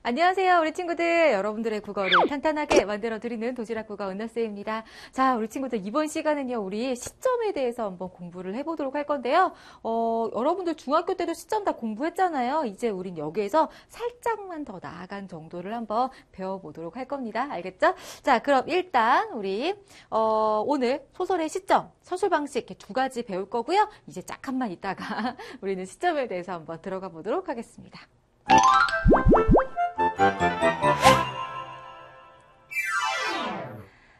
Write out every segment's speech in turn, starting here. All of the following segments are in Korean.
안녕하세요, 우리 친구들. 여러분들의 국어를 탄탄하게 만들어드리는 도시락 국어 은하쌤입니다. 자, 우리 친구들 이번 시간은요, 우리 시점에 대해서 한번 공부를 해보도록 할 건데요. 여러분들 중학교 때도 시점 다 공부했잖아요. 이제 우린 여기에서 살짝만 더 나아간 정도를 한번 배워보도록 할 겁니다. 알겠죠? 자, 그럼 일단 우리 오늘 소설의 시점, 서술 방식 이렇게 두 가지 배울 거고요. 이제 잠깐만 있다가 우리는 시점에 대해서 한번 들어가 보도록 하겠습니다.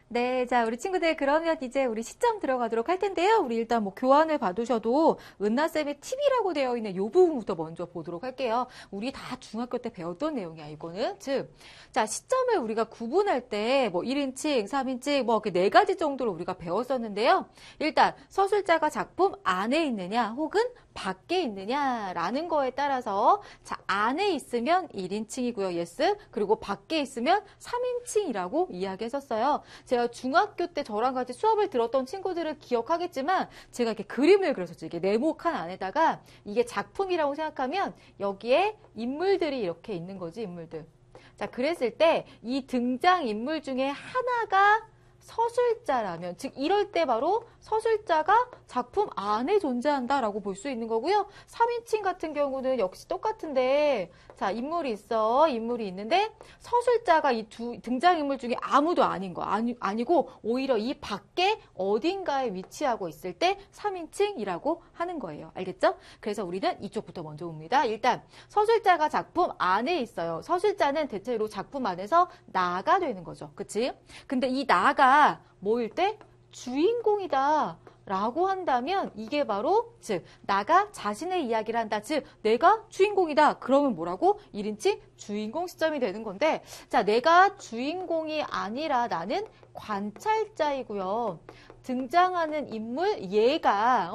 네, 자, 우리 친구들 그러면 이제 우리 시점 들어가도록 할 텐데요. 우리 일단 뭐 교환을 받으셔도 은하쌤의 팁이라고 되어 있는 이 부분부터 먼저 보도록 할게요. 우리 다 중학교 때 배웠던 내용이야, 이거는. 즉, 자, 시점을 우리가 구분할 때 뭐 1인칭, 3인칭 뭐 이렇게 네 가지 정도로 우리가 배웠었는데요. 일단 서술자가 작품 안에 있느냐 혹은 밖에 있느냐라는 거에 따라서 자, 안에 있으면 1인칭이고요. yes. 그리고 밖에 있으면 3인칭이라고 이야기했었어요. 제가 중학교 때 저랑 같이 수업을 들었던 친구들은 기억하겠지만 제가 이렇게 그림을 그렸었죠. 이게 네모칸 안에다가 이게 작품이라고 생각하면 여기에 인물들이 이렇게 있는 거지, 인물들. 자, 그랬을 때 이 등장인물 중에 하나가 서술자라면, 즉 이럴 때 바로 서술자가 작품 안에 존재한다라고 볼 수 있는 거고요. 3인칭 같은 경우는 역시 똑같은데, 자, 인물이 있어. 인물이 있는데 서술자가 이 두 등장인물 중에 아무도 아닌 거 아니고 오히려 이 밖에 어딘가에 위치하고 있을 때 3인칭이라고 하는 거예요. 알겠죠? 그래서 우리는 이쪽부터 먼저 봅니다. 일단 서술자가 작품 안에 있어요. 서술자는 대체로 작품 안에서 나가 되는 거죠. 그치? 근데 이 나가 뭐일 때? 주인공이다 라고 한다면 이게 바로 즉 나가 자신의 이야기를 한다. 즉 내가 주인공이다. 그러면 뭐라고? 1인칭 주인공 시점이 되는 건데 자 내가 주인공이 아니라 나는 관찰자이고요. 등장하는 인물 얘가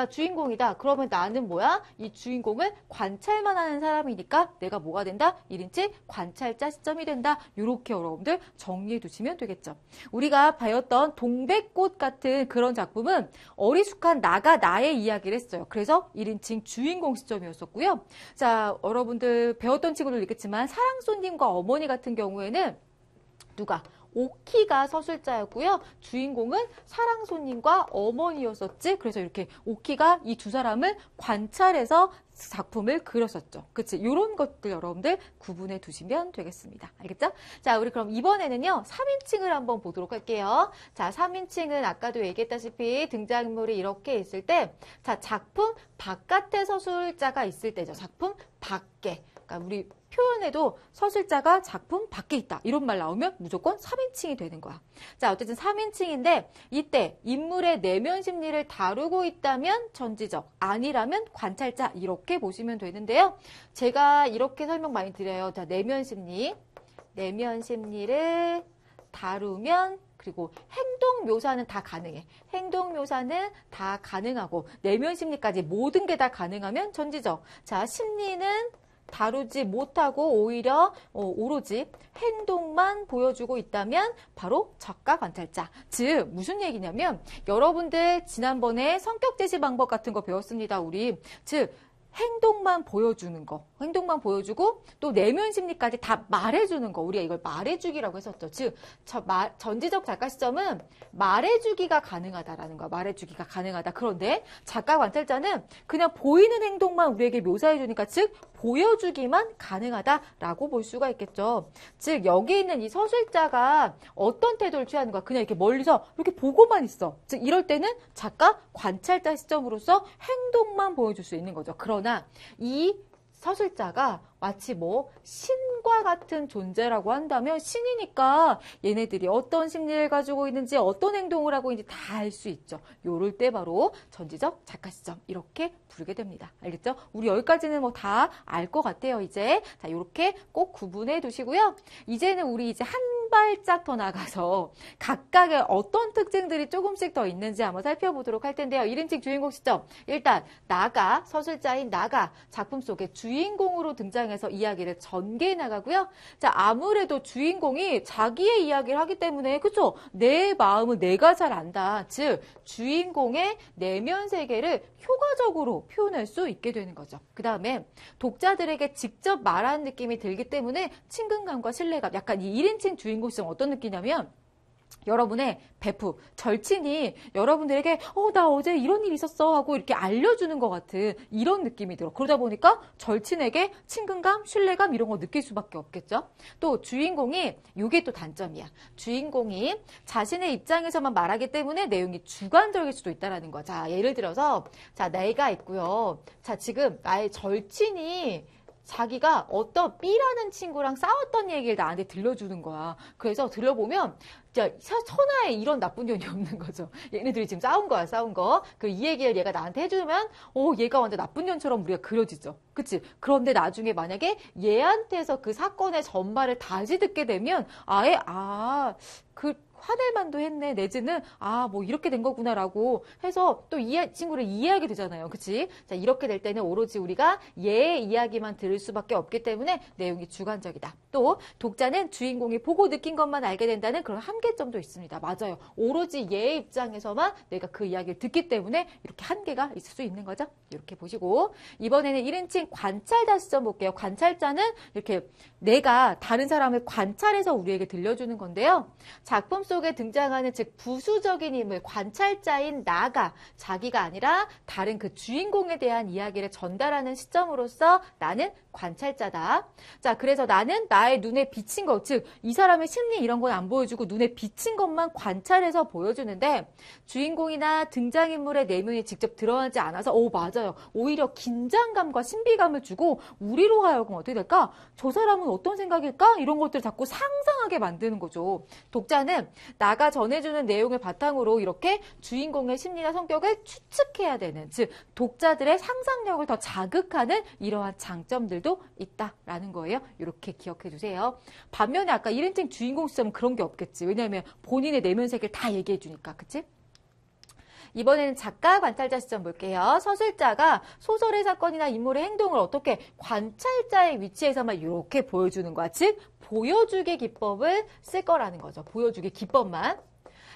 주인공이다. 그러면 나는 뭐야? 이 주인공을 관찰만 하는 사람이니까 내가 뭐가 된다? 1인칭 관찰자 시점이 된다. 이렇게 여러분들 정리해 두시면 되겠죠. 우리가 배웠던 동백꽃 같은 그런 작품은 어리숙한 나가 나의 이야기를 했어요. 그래서 1인칭 주인공 시점이었었고요. 자, 여러분들 배웠던 친구들 있겠지만 사랑손님과 어머니 같은 경우에는 누가? 오키가 서술자였고요. 주인공은 사랑손님과 어머니였었지. 그래서 이렇게 오키가 이 두 사람을 관찰해서 작품을 그렸었죠. 그치? 이런 것들 여러분들 구분해 두시면 되겠습니다. 알겠죠? 자, 우리 그럼 이번에는요. 3인칭을 한번 보도록 할게요. 자, 3인칭은 아까도 얘기했다시피 등장인물이 이렇게 있을 때 자, 작품 바깥에 서술자가 있을 때죠. 작품 밖에. 그러니까 우리 표현에도 서술자가 작품 밖에 있다. 이런 말 나오면 무조건 3인칭이 되는 거야. 자, 어쨌든 3인칭인데 이때 인물의 내면 심리를 다루고 있다면 전지적, 아니라면 관찰자 이렇게 보시면 되는데요. 제가 이렇게 설명 많이 드려요. 자, 내면 심리를 다루면 그리고 행동 묘사는 다 가능해. 행동 묘사는 다 가능하고 내면 심리까지 모든 게 다 가능하면 전지적. 자, 심리는 다루지 못하고 오히려 오로지 행동만 보여주고 있다면 바로 적가 관찰자. 즉 무슨 얘기냐면 여러분들 지난번에 성격 제시 방법 같은 거 배웠습니다. 우리 즉 행동만 보여주는 거. 행동만 보여주고 또 내면 심리까지 다 말해주는 거. 우리가 이걸 말해주기라고 했었죠. 즉 전지적 작가 시점은 말해주기가 가능하다라는 거야. 말해주기가 가능하다. 그런데 작가 관찰자는 그냥 보이는 행동만 우리에게 묘사해주니까 즉 보여주기만 가능하다라고 볼 수가 있겠죠. 즉 여기 있는 이 서술자가 어떤 태도를 취하는 거야. 그냥 이렇게 멀리서 이렇게 보고만 있어. 즉 이럴 때는 작가 관찰자 시점으로서 행동만 보여줄 수 있는 거죠. 그러나 이 서술자가 마치 뭐 신과 같은 존재라고 한다면 신이니까 얘네들이 어떤 심리를 가지고 있는지 어떤 행동을 하고 있는지 다 알 수 있죠. 요럴 때 바로 전지적 작가 시점 이렇게 부르게 됩니다. 알겠죠? 우리 여기까지는 뭐 다 알 것 같아요. 이제 자 요렇게 꼭 구분해 두시고요. 이제는 우리 이제 한 발짝 더 나가서 각각의 어떤 특징들이 조금씩 더 있는지 한번 살펴보도록 할 텐데요. 1인칭 주인공 시점 일단 나가 서술자인 나가 작품 속에 주인공으로 등장 입장에서 이야기를 전개해 나가고요. 자, 아무래도 주인공이 자기의 이야기를 하기 때문에, 그쵸? 내 마음은 내가 잘 안다. 즉, 주인공의 내면 세계를 효과적으로 표현할 수 있게 되는 거죠. 그 다음에 독자들에게 직접 말하는 느낌이 들기 때문에 친근감과 신뢰감, 약간 이 1인칭 주인공 시점 어떤 느낌이냐면, 여러분의 베프, 절친이 여러분들에게 나 어제 이런 일이 있었어 하고 이렇게 알려주는 것 같은 이런 느낌이 들어. 그러다 보니까 절친에게 친근감, 신뢰감 이런 거 느낄 수밖에 없겠죠. 또 주인공이, 이게 또 단점이야. 주인공이 자신의 입장에서만 말하기 때문에 내용이 주관적일 수도 있다는 거야. 자, 예를 들어서 자, 내가 있고요. 자, 지금 나의 절친이 자기가 어떤 B라는 친구랑 싸웠던 얘기를 나한테 들려주는 거야. 그래서 들려보면 천하에 이런 나쁜 년이 없는 거죠. 얘네들이 지금 싸운 거야, 싸운 거. 이 얘기를 얘가 나한테 해주면 얘가 완전 나쁜 년처럼 우리가 그려지죠. 그치? 그런데 나중에 만약에 얘한테서 그 사건의 전말을 다시 듣게 되면 아예 화낼 만도 했네. 내지는 뭐 이렇게 된 거구나라고 해서 또 친구를 이해하게 되잖아요. 그치? 자, 이렇게 될 때는 오로지 우리가 얘의 이야기만 들을 수밖에 없기 때문에 내용이 주관적이다. 또 독자는 주인공이 보고 느낀 것만 알게 된다는 그런 한계점도 있습니다. 맞아요. 오로지 얘의 입장에서만 내가 그 이야기를 듣기 때문에 이렇게 한계가 있을 수 있는 거죠. 이렇게 보시고 이번에는 1인칭 관찰자 시점 볼게요. 관찰자는 이렇게 내가 다른 사람을 관찰해서 우리에게 들려주는 건데요. 작품 속에 등장하는 즉 부수적인 인물, 관찰자인 나가 자기가 아니라 다른 그 주인공에 대한 이야기를 전달하는 시점으로서 나는 관찰자다. 자, 그래서 나는 나의 눈에 비친 것, 즉 이 사람의 심리 이런 건 안 보여주고 눈에 비친 것만 관찰해서 보여주는데 주인공이나 등장인물의 내면이 직접 드러나지 않아서 맞아요. 오히려 긴장감과 신비감을 주고 우리로 하여금 어떻게 될까? 저 사람은 어떤 생각일까? 이런 것들을 자꾸 상상하게 만드는 거죠. 독자는 나가 전해주는 내용을 바탕으로 이렇게 주인공의 심리나 성격을 추측해야 되는, 즉 독자들의 상상력을 더 자극하는 이러한 장점들도 있다라는 거예요. 이렇게 기억해 주세요. 반면에 아까 1인칭 주인공 시점은 그런 게 없겠지. 왜냐하면 본인의 내면 세계를 다 얘기해 주니까. 그치? 이번에는 작가 관찰자 시점 볼게요. 서술자가 소설의 사건이나 인물의 행동을 어떻게 관찰자의 위치에서만 이렇게 보여주는 거야. 즉 보여주기 기법을 쓸 거라는 거죠. 보여주기 기법만.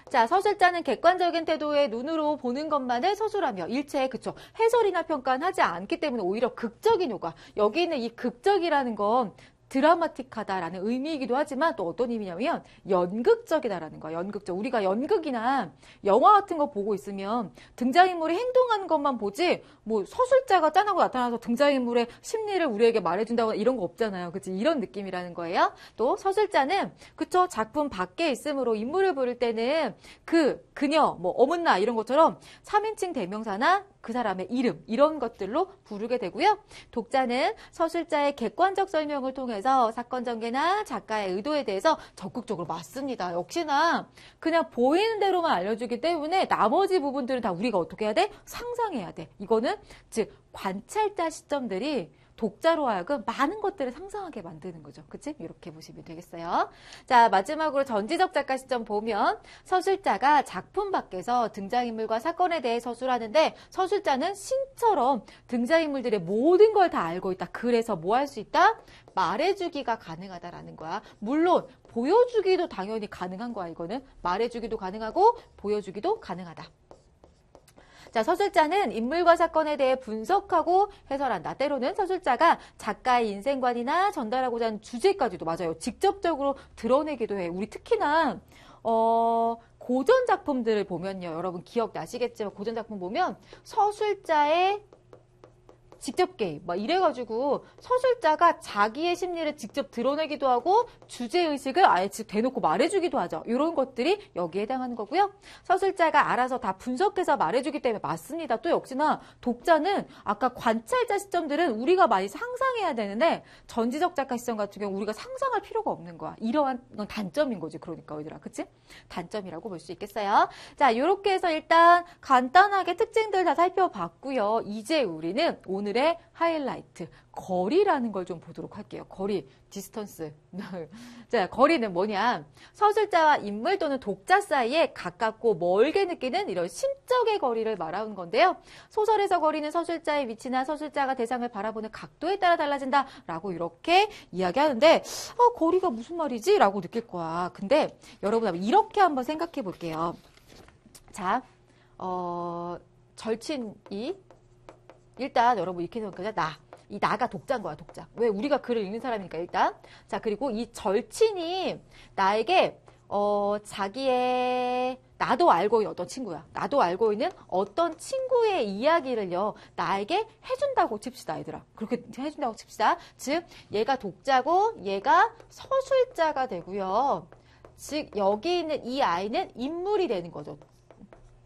자, 서술자는 객관적인 태도의 눈으로 보는 것만을 서술하며 일체 그쵸 해설이나 평가는 하지 않기 때문에 오히려 극적인 효과. 여기 있는 이 극적이라는 건 드라마틱하다라는 의미이기도 하지만 또 어떤 의미냐면 연극적이다라는 거야. 연극적. 우리가 연극이나 영화 같은 거 보고 있으면 등장인물이 행동하는 것만 보지 뭐 서술자가 짠하고 나타나서 등장인물의 심리를 우리에게 말해준다거나 이런 거 없잖아요. 그치? 이런 느낌이라는 거예요. 또 서술자는 그쵸 작품 밖에 있으므로 인물을 부를 때는 그녀, 뭐 어문나 이런 것처럼 3인칭 대명사나 그 사람의 이름 이런 것들로 부르게 되고요. 독자는 서술자의 객관적 설명을 통해서 사건 전개나 작가의 의도에 대해서 적극적으로 맞습니다. 역시나 그냥 보이는 대로만 알려주기 때문에 나머지 부분들은 다 우리가 어떻게 해야 돼? 상상해야 돼. 이거는 즉 관찰자 시점들이 독자로 하여금 많은 것들을 상상하게 만드는 거죠. 그치? 이렇게 보시면 되겠어요. 자, 마지막으로 전지적 작가 시점 보면 서술자가 작품 밖에서 등장인물과 사건에 대해 서술하는데 서술자는 신처럼 등장인물들의 모든 걸 다 알고 있다. 그래서 뭐 할 수 있다? 말해주기가 가능하다라는 거야. 물론 보여주기도 당연히 가능한 거야. 이거는 말해주기도 가능하고 보여주기도 가능하다. 자, 서술자는 인물과 사건에 대해 분석하고 해설한다. 때로는 서술자가 작가의 인생관이나 전달하고자 하는 주제까지도 맞아요. 직접적으로 드러내기도 해. 우리 특히나 고전 작품들을 보면요. 여러분 기억나시겠지만 고전 작품 보면 서술자의 직접 게임 막 이래가지고 서술자가 자기의 심리를 직접 드러내기도 하고 주제의식을 아예 대놓고 말해주기도 하죠. 이런 것들이 여기에 해당하는 거고요. 서술자가 알아서 다 분석해서 말해주기 때문에 맞습니다. 또 역시나 독자는 아까 관찰자 시점들은 우리가 많이 상상해야 되는데 전지적 작가 시점 같은 경우 우리가 상상할 필요가 없는 거야. 이러한 건 단점인 거지. 그러니까 얘들아 그치? 단점이라고 볼 수 있겠어요. 자, 이렇게 해서 일단 간단하게 특징들 다 살펴봤고요. 이제 우리는 오늘 오늘의 하이라이트, 거리라는 걸 좀 보도록 할게요. 거리, 디스턴스. 자, 거리는 뭐냐? 서술자와 인물 또는 독자 사이에 가깝고 멀게 느끼는 이런 심적의 거리를 말하는 건데요. 소설에서 거리는 서술자의 위치나 서술자가 대상을 바라보는 각도에 따라 달라진다라고 이렇게 이야기하는데 거리가 무슨 말이지? 라고 느낄 거야. 근데 여러분 이렇게 한번 생각해 볼게요. 자, 절친이 일단 여러분 이렇게 생각하자. 이 나가 독자인 거야, 독자. 왜? 우리가 글을 읽는 사람이니까 일단. 자, 그리고 이 절친이 나에게 자기의 나도 알고 있는 어떤 친구야. 나도 알고 있는 어떤 친구의 이야기를요. 나에게 해준다고 칩시다, 얘들아. 그렇게 해준다고 칩시다. 즉, 얘가 독자고 얘가 서술자가 되고요. 즉, 여기 있는 이 아이는 인물이 되는 거죠.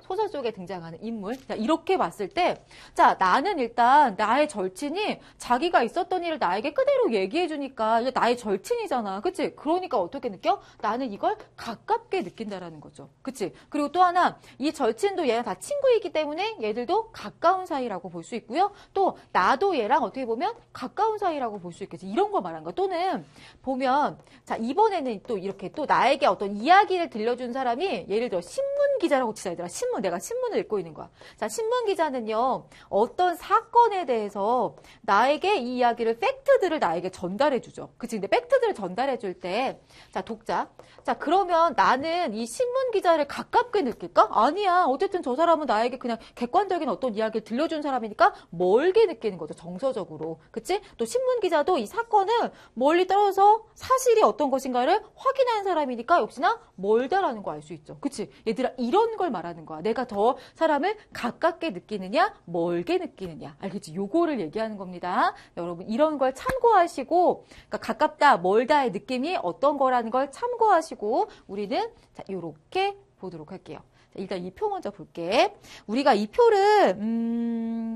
소설 속에 등장하는 인물. 자, 이렇게 봤을 때, 자, 나는 일단 나의 절친이 자기가 있었던 일을 나에게 그대로 얘기해주니까 이제 나의 절친이잖아. 그치? 그러니까 어떻게 느껴? 나는 이걸 가깝게 느낀다라는 거죠. 그치? 그리고 또 하나, 이 절친도 얘랑 다 친구이기 때문에 얘들도 가까운 사이라고 볼 수 있고요. 또, 나도 얘랑 어떻게 보면 가까운 사이라고 볼 수 있겠지. 이런 거 말한 거. 또는, 보면, 자, 이번에는 또 이렇게 또 나에게 어떤 이야기를 들려준 사람이 예를 들어 신문 기자라고 치자, 얘들아. 내가 신문을 읽고 있는 거야. 자, 신문 기자는요, 어떤 사건에 대해서 나에게 이 이야기를, 팩트들을 나에게 전달해 주죠. 그치? 근데 팩트들을 전달해 줄 때, 자, 독자. 자, 그러면 나는 이 신문 기자를 가깝게 느낄까? 아니야. 어쨌든 저 사람은 나에게 그냥 객관적인 어떤 이야기를 들려준 사람이니까 멀게 느끼는 거죠. 정서적으로. 그치? 또 신문 기자도 이 사건을 멀리 떨어져서 사실이 어떤 것인가를 확인하는 사람이니까 역시나 멀다라는 거 알 수 있죠. 그치? 얘들아, 이런 걸 말하는 거야. 내가 더 사람을 가깝게 느끼느냐, 멀게 느끼느냐. 알겠지? 요거를 얘기하는 겁니다. 여러분, 이런 걸 참고하시고, 그러니까 가깝다, 멀다의 느낌이 어떤 거라는 걸 참고하시고, 우리는 자, 요렇게 보도록 할게요. 자, 일단 이 표 먼저 볼게. 우리가 이 표를,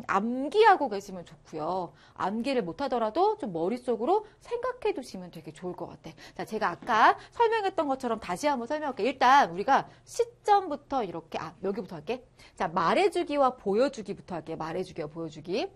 암기하고 계시면 좋고요. 암기를 못하더라도 좀 머릿속으로 생각해 두시면 되게 좋을 것 같아. 자, 제가 아까 설명했던 것처럼 다시 한번 설명할게요. 일단 우리가 시점부터 이렇게, 여기부터 할게. 자, 말해주기와 보여주기부터 할게요. 말해주기와 보여주기.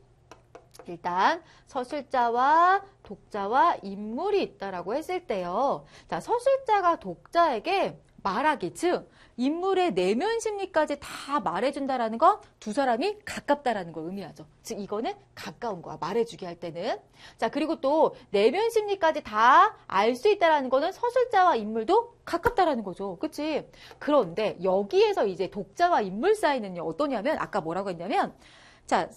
일단 서술자와 독자와 인물이 있다라고 했을 때요. 자, 서술자가 독자에게 말하기, 즉 인물의 내면 심리까지 다 말해준다라는 건 두 사람이 가깝다라는 걸 의미하죠. 즉 이거는 가까운 거야. 말해주기 할 때는. 자, 그리고 또 내면 심리까지 다 알 수 있다라는 거는 서술자와 인물도 가깝다라는 거죠. 그치? 그런데 여기에서 이제 독자와 인물 사이는요. 어떠냐면 아까 뭐라고 했냐면 자,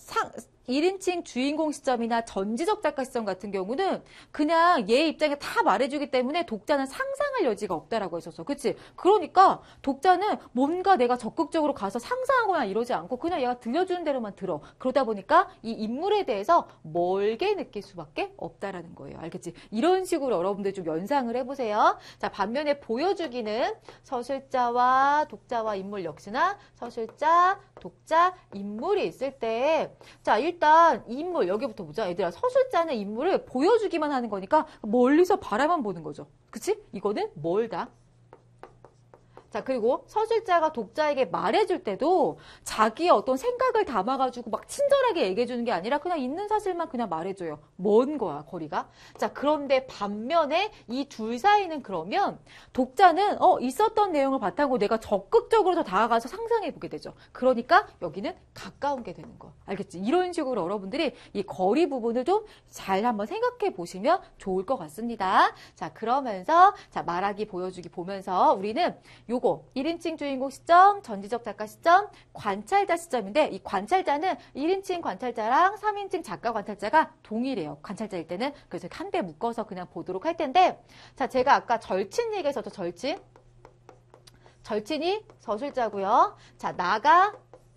1인칭 주인공 시점이나 전지적 작가 시점 같은 경우는 그냥 얘 입장에 다 말해주기 때문에 독자는 상상할 여지가 없다라고 했었어. 그치? 그러니까 독자는 뭔가 내가 적극적으로 가서 상상하거나 이러지 않고 그냥 얘가 들려주는 대로만 들어. 그러다 보니까 이 인물에 대해서 멀게 느낄 수밖에 없다라는 거예요. 알겠지? 이런 식으로 여러분들 좀 연상을 해보세요. 자, 반면에 보여주기는 서술자와 독자와 인물 역시나 서술자, 독자, 인물이 있을 때 자, 일단 인물 여기부터 보자. 얘들아, 서술자는 인물을 보여주기만 하는 거니까 멀리서 바라만 보는 거죠. 그치? 이거는 멀다. 자, 그리고 서술자가 독자에게 말해줄 때도 자기의 어떤 생각을 담아가지고 막 친절하게 얘기해주는 게 아니라 그냥 있는 사실만 그냥 말해줘요. 먼 거야, 거리가. 자, 그런데 반면에 이 둘 사이는 그러면 독자는 있었던 내용을 바탕으로 내가 적극적으로 더 다가가서 상상해보게 되죠. 그러니까 여기는 가까운 게 되는 거. 알겠지? 이런 식으로 여러분들이 이 거리 부분을 좀 잘 한번 생각해 보시면 좋을 것 같습니다. 자, 그러면서 자, 말하기, 보여주기 보면서 우리는 요거 1인칭 주인공 시점, 전지적 작가 시점, 관찰자 시점인데 이 관찰자는 1인칭 관찰자랑 3인칭 작가 관찰자가 동일해요. 관찰자일 때는. 그래서 한 대 묶어서 그냥 보도록 할 텐데 자, 제가 아까 절친 얘기했었죠. 절친이 서술자고요. 자, 나가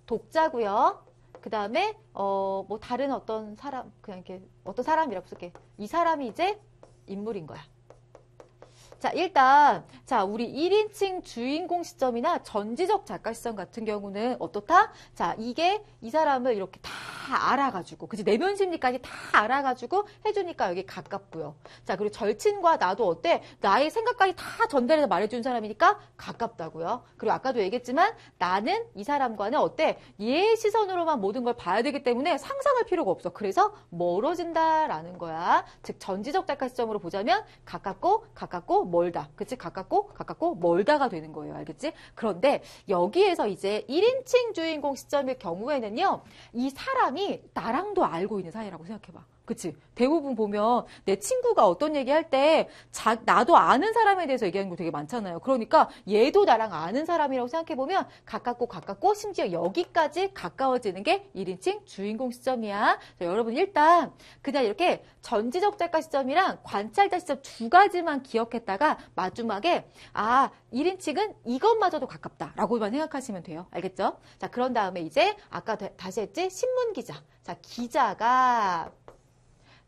독자고요. 그 다음에 뭐 다른 어떤 사람 그냥 이렇게 어떤 사람이라고 쓸게. 이 사람이 이제 인물인 거야. 자, 일단 자, 우리 1인칭 주인공 시점이나 전지적 작가 시점 같은 경우는 어떻다? 자, 이게 이 사람을 이렇게 다 다 알아가지고, 그치? 내면 심리까지 다 알아가지고 해주니까 여기 가깝고요. 자, 그리고 절친과 나도 어때? 나의 생각까지 다 전달해서 말해준 사람이니까 가깝다고요. 그리고 아까도 얘기했지만 나는 이 사람과는 어때? 얘의 시선으로만 모든 걸 봐야 되기 때문에 상상할 필요가 없어. 그래서 멀어진다라는 거야. 즉, 전지적 짝가 시점으로 보자면 가깝고 멀다. 그치? 가깝고 멀다가 되는 거예요. 알겠지? 그런데 여기에서 이제 1인칭 주인공 시점일 경우에는요, 이 사람이 나랑도 알고 있는 사이라고 생각해봐. 그치? 대부분 보면 내 친구가 어떤 얘기할 때 나도 아는 사람에 대해서 얘기하는 거 되게 많잖아요. 그러니까 얘도 나랑 아는 사람이라고 생각해보면 가깝고 심지어 여기까지 가까워지는 게 1인칭 주인공 시점이야. 자, 여러분 일단 그냥 이렇게 전지적 짝가 시점이랑 관찰자 시점 두 가지만 기억했다가 마지막에 1인칭은 이것마저도 가깝다라고만 생각하시면 돼요. 알겠죠? 자, 그런 다음에 이제 아까 다시 했지? 신문기자. 자, 기자가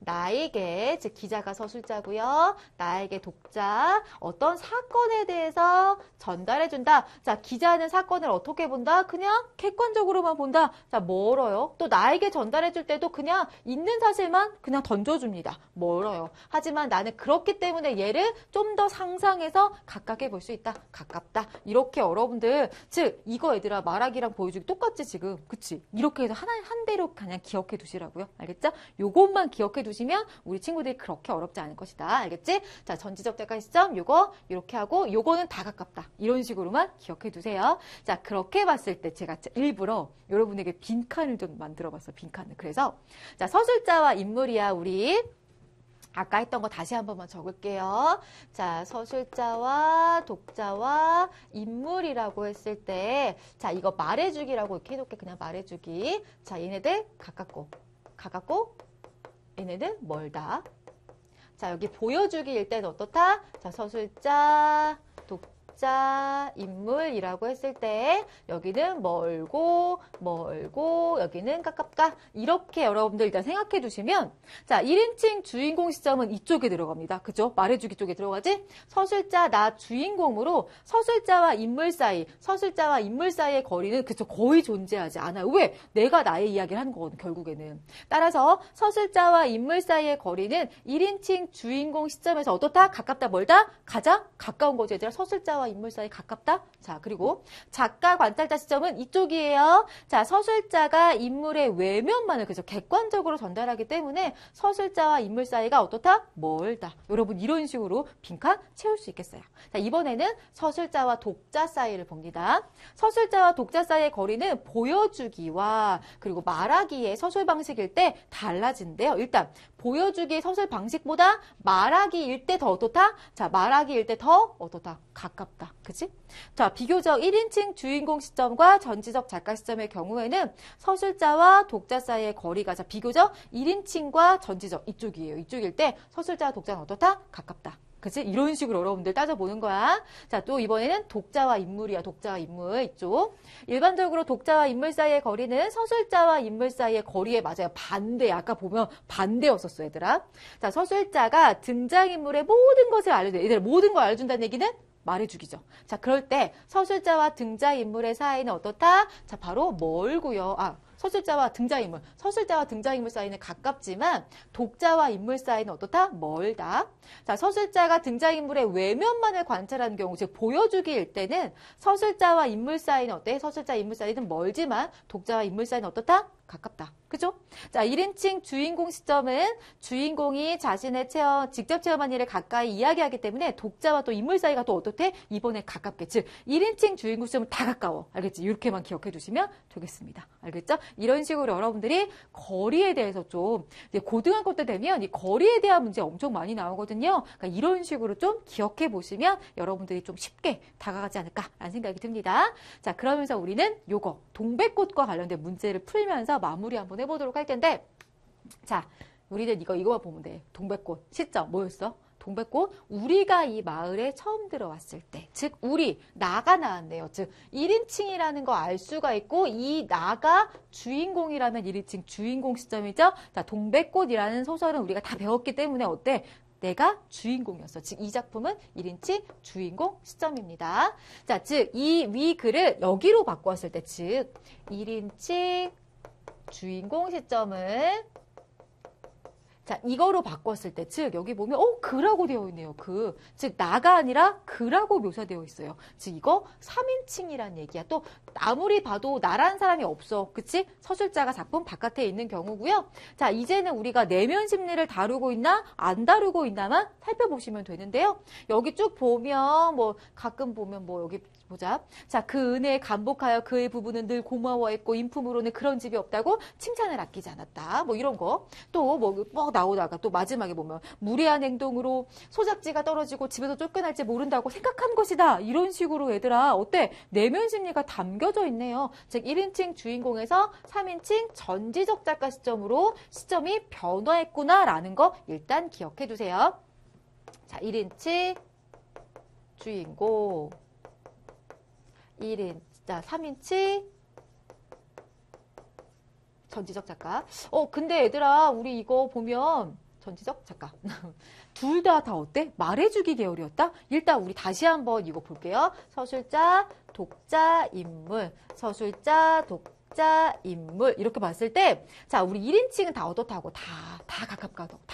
나에게, 즉 기자가 서술자고요. 나에게 독자, 어떤 사건에 대해서 전달해준다. 자, 기자는 사건을 어떻게 본다? 그냥 객관적으로만 본다. 자, 멀어요. 또 나에게 전달해줄 때도 그냥 있는 사실만 그냥 던져줍니다. 멀어요. 하지만 나는 그렇기 때문에 얘를 좀 더 상상해서 가깝게 볼 수 있다. 가깝다. 이렇게 여러분들, 즉 이거 얘들아 말하기랑 보여주기 똑같지 지금. 그치? 이렇게 해서 한 대로 그냥 기억해 두시라고요. 알겠죠? 요것만 기억해 두시면 우리 친구들이 그렇게 어렵지 않을 것이다. 알겠지? 자, 전지적 짝가 시점 요거 이렇게 하고 요거는 다 가깝다. 이런 식으로만 기억해 두세요. 자, 그렇게 봤을 때 제가 일부러 여러분에게 빈칸을 좀 만들어 봤어. 빈칸을. 그래서 자, 서술자와 인물이야 우리. 아까 했던 거 다시 한 번만 적을게요. 자, 서술자와 독자와 인물이라고 했을 때, 자, 이거 말해주기라고 이렇게 해놓을게. 그냥 말해주기. 자, 얘네들 가깝고, 얘네들 멀다. 자, 여기 보여주기일 때는 어떻다? 자, 서술자, 독자, 인물이라고 했을 때 여기는 멀고 여기는 가깝다. 이렇게 여러분들 일단 생각해 두시면 자, 1인칭 주인공 시점은 이쪽에 들어갑니다. 그죠? 말해주기 쪽에 들어가지? 서술자, 나 주인공으로 서술자와 인물 사이의 거리는 그쵸? 거의 존재하지 않아요. 왜? 내가 나의 이야기를 하는 거거든, 결국에는. 따라서 서술자와 인물 사이의 거리는 1인칭 주인공 시점에서 어떻다? 가깝다, 멀다? 가장 가까운 거죠. 얘들아, 서술자와 인물 사이 가깝다. 자, 그리고 작가 관찰자 시점은 이쪽이에요. 자, 서술자가 인물의 외면만을 그죠? 객관적으로 전달하기 때문에 서술자와 인물 사이가 어떻다? 멀다. 여러분 이런 식으로 빈칸 채울 수 있겠어요. 자, 이번에는 서술자와 독자 사이를 봅니다. 서술자와 독자 사이의 거리는 보여주기와 그리고 말하기의 서술 방식일 때 달라진대요. 일단 보여주기의 서술 방식보다 말하기일 때 더 어떻다? 자, 말하기일 때 더 어떻다? 가깝다. 그치? 자, 비교적 1인칭 주인공 시점과 전지적 작가 시점의 경우에는 서술자와 독자 사이의 거리가 자, 비교적 1인칭과 전지적 이쪽이에요. 이쪽일 때 서술자와 독자는 어떻다? 가깝다. 그치? 이런 식으로 여러분들 따져보는 거야. 자, 또 이번에는 독자와 인물이야. 독자와 인물 이쪽. 일반적으로 독자와 인물 사이의 거리는 서술자와 인물 사이의 거리에 맞아요. 반대. 아까 보면 반대였었어, 얘들아. 자, 서술자가 등장인물의 모든 것을 알려줘. 얘들아, 모든 걸 알려준다는 얘기는 말해주기죠. 자, 그럴 때 서술자와 등장인물의 사이는 어떻다? 자, 바로 멀고요. 서술자와 등장인물 사이는 가깝지만 독자와 인물 사이는 어떻다? 멀다. 자, 서술자가 등장인물의 외면만을 관찰하는 경우, 즉 보여주기일 때는 서술자와 인물 사이는 어때? 서술자 인물 사이는 멀지만 독자와 인물 사이는 어떻다? 가깝다. 그죠? 자, 1인칭 주인공 시점은 주인공이 자신의 직접 체험한 일을 가까이 이야기하기 때문에 독자와 또 인물 사이가 또 어떻대? 이번에 가깝게. 즉, 1인칭 주인공 시점은 다 가까워. 알겠지? 이렇게만 기억해 두시면 되겠습니다. 알겠죠? 이런 식으로 여러분들이 거리에 대해서 좀, 이제 고등학교 때 되면 이 거리에 대한 문제 엄청 많이 나오거든요. 그러니까 이런 식으로 좀 기억해 보시면 여러분들이 좀 쉽게 다가가지 않을까라는 생각이 듭니다. 자, 그러면서 우리는 요거, 동백꽃과 관련된 문제를 풀면서 마무리 한번 해보도록 할 텐데, 자, 우리는 이거만 보면 돼. 동백꽃 시점 뭐였어? 동백꽃, 우리가 이 마을에 처음 들어왔을 때, 즉 나가 나왔네요. 즉 1인칭이라는 거 알 수가 있고 이 나가 주인공이라면 1인칭 주인공 시점이죠. 자, 동백꽃이라는 소설은 우리가 다 배웠기 때문에 어때? 내가 주인공이었어. 즉, 이 작품은 1인칭 주인공 시점입니다. 자, 즉, 이 위 글을 여기로 바꾸었을 때, 즉, 1인칭 주인공 시점을 자, 이거로 바꿨을 때, 즉, 여기 보면, 그라고 되어 있네요. 그. 즉, 나가 아니라 그라고 묘사되어 있어요. 즉, 이거 3인칭이란 얘기야. 또, 아무리 봐도 나란 사람이 없어. 그치? 서술자가 작품 바깥에 있는 경우고요. 자, 이제는 우리가 내면 심리를 다루고 있나, 안 다루고 있나만 살펴보시면 되는데요. 여기 쭉 보면, 가끔 보면 여기 보자. 자, 그 은혜에 감복하여 그의 부부는 늘 고마워했고, 인품으로는 그런 집이 없다고 칭찬을 아끼지 않았다. 이런 거. 또, 나오다가 또 마지막에 보면 무례한 행동으로 소작지가 떨어지고 집에서 쫓겨날지 모른다고 생각한 것이다. 이런 식으로 얘들아 어때? 내면 심리가 담겨져 있네요. 즉 1인칭 주인공에서 3인칭 전지적 작가 시점으로 시점이 변화했구나라는 거 일단 기억해 두세요. 자, 1인칭 주인공 3인칭 전지적 작가. 근데 얘들아, 우리 이거 보면, 전지적 작가. 둘 다 어때? 말해주기 계열이었다? 일단 우리 다시 한번 이거 볼게요. 서술자, 독자, 인물. 서술자, 독자, 인물. 이렇게 봤을 때, 자, 우리 1인칭은 다 어떻다고? 다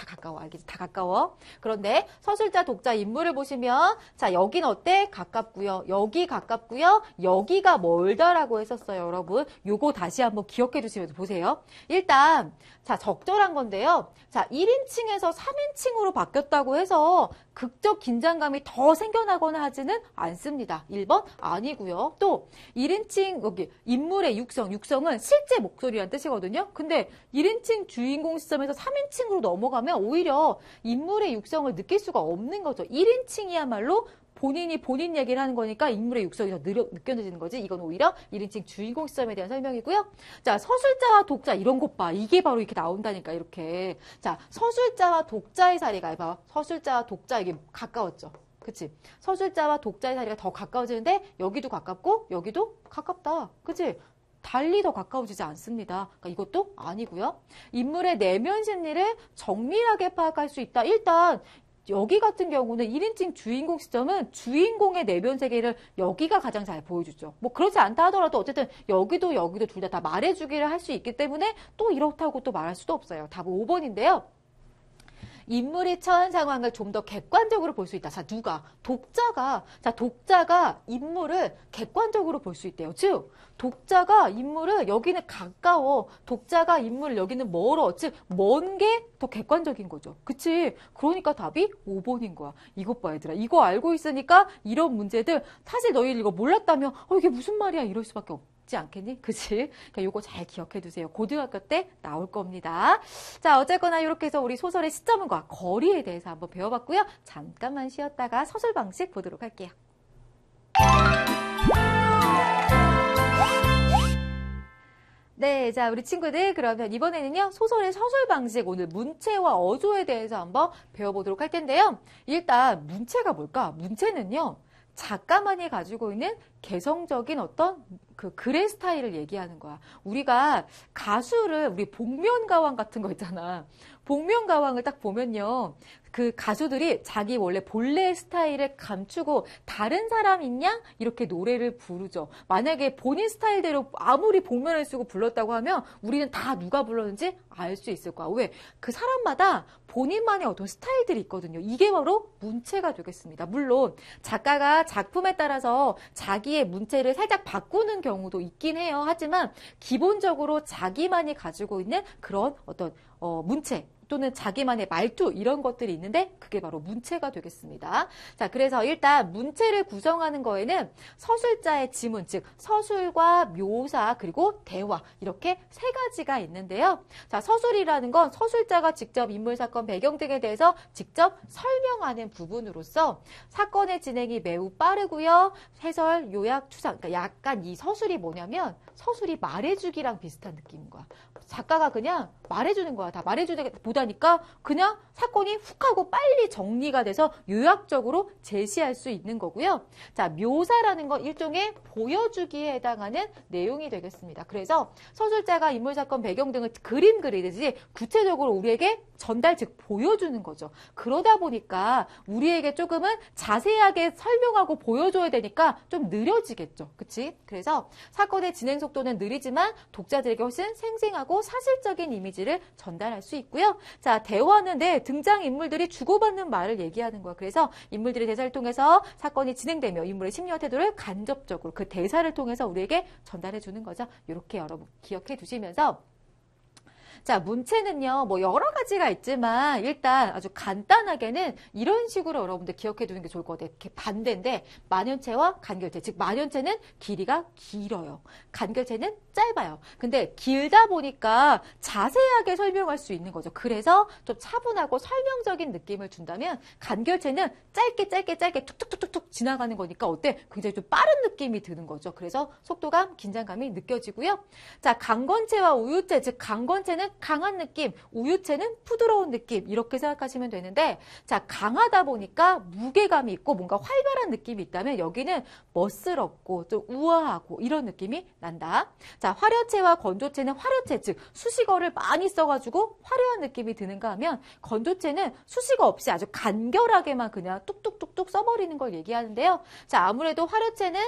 가까워. 알겠지? 다 가까워. 그런데 서술자, 독자, 인물을 보시면, 자, 여긴 어때? 가깝고요. 여기 가깝고요. 여기가 멀다라고 했었어요, 여러분. 요거 다시 한번 기억해 주시면서 보세요. 일단, 자, 적절한 건데요. 자, 1인칭에서 3인칭으로 바뀌었다고 해서 극적 긴장감이 더 생겨나거나 하지는 않습니다. 1번 아니고요. 또 1인칭 여기 인물의 육성은 실제 목소리란 뜻이거든요. 근데 1인칭 주인공 시점에서 3인칭으로 넘어가면 오히려 인물의 육성을 느낄 수가 없는 거죠. 1인칭이야말로 본인이 본인 얘기를 하는 거니까 인물의 육성이 더 느껴지는 거지. 이건 오히려 1인칭 주인공 시점에 대한 설명이고요. 자, 서술자와 독자 이런 것 봐. 이게 바로 이렇게 나온다니까 이렇게. 자, 서술자와 독자의 사이가 봐. 서술자와 독자 이게 가까웠죠. 그치? 서술자와 독자의 사이가 더 가까워지는데 여기도 가깝고 여기도 가깝다. 그치? 달리 더 가까워지지 않습니다. 그러니까 이것도 아니고요. 인물의 내면 심리를 정밀하게 파악할 수 있다. 일단 여기 같은 경우는 1인칭 주인공 시점은 주인공의 내면 세계를 여기가 가장 잘 보여주죠. 그렇지 않다 하더라도 어쨌든 여기도 둘 다 말해주기를 할 수 있기 때문에 또 이렇다고 또 말할 수도 없어요. 답은 5번인데요. 인물이 처한 상황을 좀 더 객관적으로 볼 수 있다. 자, 누가? 독자가 인물을 객관적으로 볼 수 있대요. 즉, 독자가 인물을 여기는 가까워. 독자가 인물을 여기는 멀어. 즉, 먼 게 더 객관적인 거죠. 그치? 그러니까 답이 5번인 거야. 이것 봐, 얘들아. 이거 알고 있으니까 이런 문제들 사실 너희 이거 몰랐다면 이게 무슨 말이야? 이럴 수밖에 없지 않겠니? 그치? 그러니까 요거 잘 기억해 두세요. 고등학교 때 나올 겁니다. 자, 어쨌거나 이렇게 해서 우리 소설의 시점과 거리에 대해서 한번 배워봤고요. 잠깐만 쉬었다가 서술 방식 보도록 할게요. 네, 자, 우리 친구들 그러면 이번에는요, 소설의 서술 방식, 오늘 문체와 어조에 대해서 한번 배워보도록 할 텐데요. 일단 문체가 뭘까? 문체는요, 작가만이 가지고 있는 개성적인 어떤 그 글의 스타일을 얘기하는 거야. 우리가 가수를, 우리 복면가왕 같은 거 있잖아. 복면가왕을 딱 보면요. 그 가수들이 자기 원래 본래 스타일을 감추고 다른 사람인 양 이렇게 노래를 부르죠. 만약에 본인 스타일대로 아무리 복면을 쓰고 불렀다고 하면 우리는 다 누가 불렀는지 알 수 있을 거야. 왜? 그 사람마다 본인만의 어떤 스타일들이 있거든요. 이게 바로 문체가 되겠습니다. 물론 작가가 작품에 따라서 자기의 문체를 살짝 바꾸는 경우도 있긴 해요. 하지만 기본적으로 자기만이 가지고 있는 그런 어떤 문체 또는 자기만의 말투 이런 것들이 있는데 그게 바로 문체가 되겠습니다. 자, 그래서 일단 문체를 구성하는 거에는 서술자의 지문, 즉 서술과 묘사 그리고 대화 이렇게 세 가지가 있는데요. 자, 서술이라는 건 서술자가 직접 인물, 사건, 배경 등에 대해서 직접 설명하는 부분으로서 사건의 진행이 매우 빠르고요. 해설, 요약, 추상, 그러니까 약간 이 서술이 뭐냐면 서술이 말해주기랑 비슷한 느낌인 거야. 작가가 그냥 말해주는 거야. 다 말해주는 보다니까 그냥 사건이 훅 하고 빨리 정리가 돼서 요약적으로 제시할 수 있는 거고요. 자, 묘사라는 건 일종의 보여주기에 해당하는 내용이 되겠습니다. 그래서 서술자가 인물, 사건, 배경 등을 그림 그리듯이 구체적으로 우리에게 전달, 즉 보여주는 거죠. 그러다 보니까 우리에게 조금은 자세하게 설명하고 보여줘야 되니까 좀 느려지겠죠. 그치? 그래서 사건의 진행 속도는 느리지만 독자들에게 훨씬 생생하고 객관적이고 사실적인 이미지를 전달할 수 있고요. 자, 대화는 등장인물들이 주고받는 말을 얘기하는 거야. 그래서 인물들의 대사를 통해서 사건이 진행되며 인물의 심리와 태도를 간접적으로 그 대사를 통해서 우리에게 전달해 주는 거죠. 이렇게 여러분 기억해 두시면서 자, 문체는요, 뭐 여러 가지가 있지만 일단 아주 간단하게는 이런 식으로 여러분들 기억해 두는 게 좋을 것 같아요. 이렇게 반대인데 만연체와 간결체. 즉 만연체는 길이가 길어요. 간결체는 짧아요. 근데 길다 보니까 자세하게 설명할 수 있는 거죠. 그래서 좀 차분하고 설명적인 느낌을 준다면 간결체는 짧게 툭툭툭툭 지나가는 거니까 어때? 굉장히 좀 빠른 느낌이 드는 거죠. 그래서 속도감, 긴장감이 느껴지고요. 자, 강건체와 우유체. 즉 강건체는 강한 느낌, 우유체는 부드러운 느낌 이렇게 생각하시면 되는데 자, 강하다 보니까 무게감이 있고 뭔가 활발한 느낌이 있다면 여기는 멋스럽고 좀 우아하고 이런 느낌이 난다. 자, 화려체와 건조체는 화려체, 즉 수식어를 많이 써가지고 화려한 느낌이 드는가 하면 건조체는 수식어 없이 아주 간결하게만 그냥 뚝뚝뚝뚝 써버리는 걸 얘기하는데요. 자, 아무래도 화려체는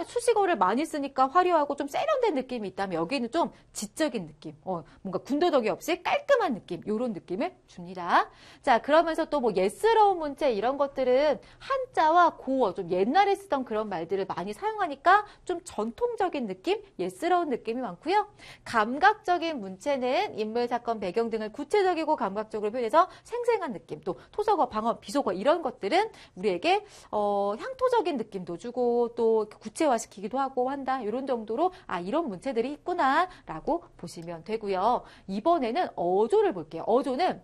수식어를 많이 쓰니까 화려하고 좀 세련된 느낌이 있다면 여기는 좀 지적인 느낌, 뭔가 군더더기 없이 깔끔한 느낌, 이런 느낌을 줍니다. 자, 그러면서 또 뭐 예스러운 문체 이런 것들은 한자와 고어, 좀 옛날에 쓰던 그런 말들을 많이 사용하니까 좀 전통적인 느낌, 예스러운 느낌이 많고요. 감각적인 문체는 인물, 사건, 배경 등을 구체적이고 감각적으로 표현해서 생생한 느낌, 또 토속어, 방언, 비속어 이런 것들은 우리에게 향토적인 느낌도 주고 또 구체화시키기도 하고 한다. 이런 정도로 이런 문체들이 있구나라고 보시면 되고요. 이번에는 어조를 볼게요. 어조는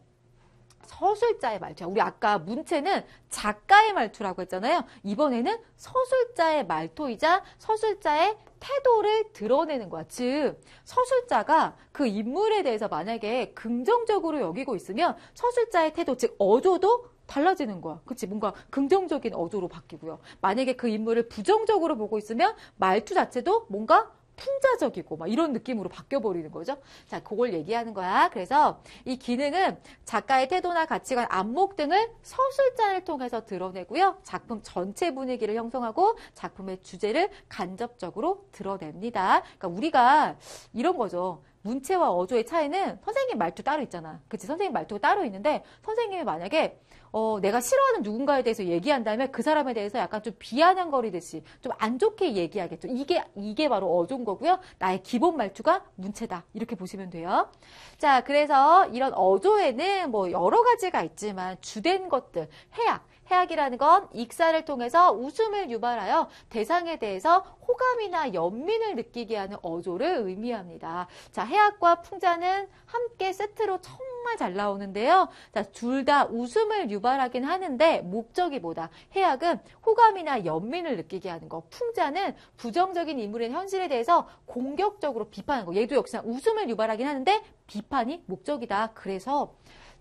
서술자의 말투야. 우리 아까 문체는 작가의 말투라고 했잖아요. 이번에는 서술자의 말투이자 서술자의 태도를 드러내는 거야. 즉 서술자가 그 인물에 대해서 만약에 긍정적으로 여기고 있으면 서술자의 태도, 즉 어조도 달라지는 거야. 그치? 뭔가 긍정적인 어조로 바뀌고요. 만약에 그 인물을 부정적으로 보고 있으면 말투 자체도 뭔가 풍자적이고 막 이런 느낌으로 바뀌어버리는 거죠. 자, 그걸 얘기하는 거야. 그래서 이 기능은 작가의 태도나 가치관, 안목 등을 서술자를 통해서 드러내고요. 작품 전체 분위기를 형성하고 작품의 주제를 간접적으로 드러냅니다. 그러니까 우리가 이런 거죠. 문체와 어조의 차이는 선생님 말투 따로 있잖아. 그치? 선생님 말투가 따로 있는데 선생님이 만약에 내가 싫어하는 누군가에 대해서 얘기한다면 그 사람에 대해서 약간 좀 비아냥거리듯이 좀 안 좋게 얘기하겠죠. 이게 바로 어조인 거고요. 나의 기본 말투가 문체다. 이렇게 보시면 돼요. 자, 그래서 이런 어조에는 뭐 여러 가지가 있지만 주된 것들, 해악이라는 건 익사를 통해서 웃음을 유발하여 대상에 대해서 호감이나 연민을 느끼게 하는 어조를 의미합니다. 자, 해악과 풍자는 함께 세트로 정말 잘 나오는데요. 자, 둘 다 웃음을 유발하긴 하는데 목적이 뭐다? 해악은 호감이나 연민을 느끼게 하는 거. 풍자는 부정적인 인물의 현실에 대해서 공격적으로 비판하는 거. 얘도 역시나 웃음을 유발하긴 하는데 비판이 목적이다. 그래서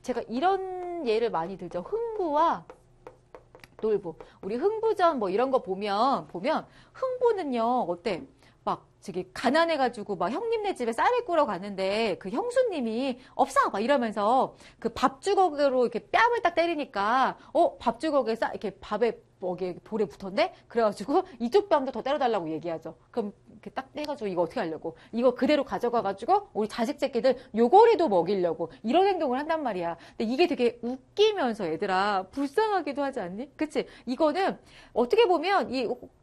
제가 이런 예를 많이 들죠. 흥부와 놀부. 우리 흥부전 뭐 이런 거 보면 흥부는요, 어때? 막 저기 가난해가지고 막 형님네 집에 쌀을 꾸러 가는데 그 형수님이 없어! 막 이러면서 그 밥주걱으로 이렇게 뺨을 딱 때리니까 밥주걱에 이렇게 밥에 볼에 붙었네? 그래가지고 이쪽 뺨도 더 때려달라고 얘기하죠. 그럼 이렇게 딱 떼가지고 이거 어떻게 하려고? 이거 그대로 가져가가지고 우리 자식 새끼들 요거리도 먹이려고 이런 행동을 한단 말이야. 근데 이게 되게 웃기면서 얘들아 불쌍하기도 하지 않니? 그치? 이거는 어떻게 보면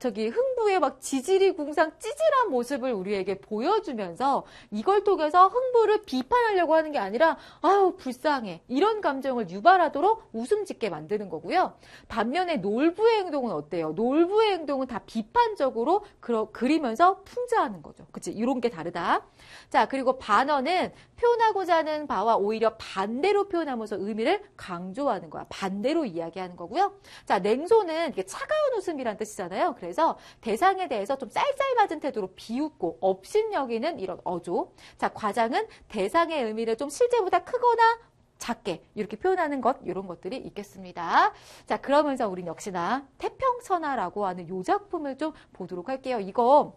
저기 흥부의 막 지지리궁상 찌질한 모습을 우리에게 보여주면서 이걸 통해서 흥부를 비판하려고 하는 게 아니라 아유 불쌍해 이런 감정을 유발하도록 웃음 짓게 만드는 거고요. 반면에 놀부의 행동은 어때요? 놀부의 행동은 다 비판적으로 그리면서 풍자하는 거죠. 그치? 이런 게 다르다. 자, 그리고 반어는 표현하고자 하는 바와 오히려 반대로 표현하면서 의미를 강조하는 거야. 반대로 이야기하는 거고요. 자, 냉소는 이게 차가운 웃음이란 뜻이잖아요. 그래서 대상에 대해서 좀 쌀쌀맞은 태도로 비웃고 업신여기는 이런 어조. 자, 과장은 대상의 의미를 좀 실제보다 크거나 작게 이렇게 표현하는 것 이런 것들이 있겠습니다. 자, 그러면서 우린 역시나 태평천하라고 하는 요 작품을 좀 보도록 할게요. 이거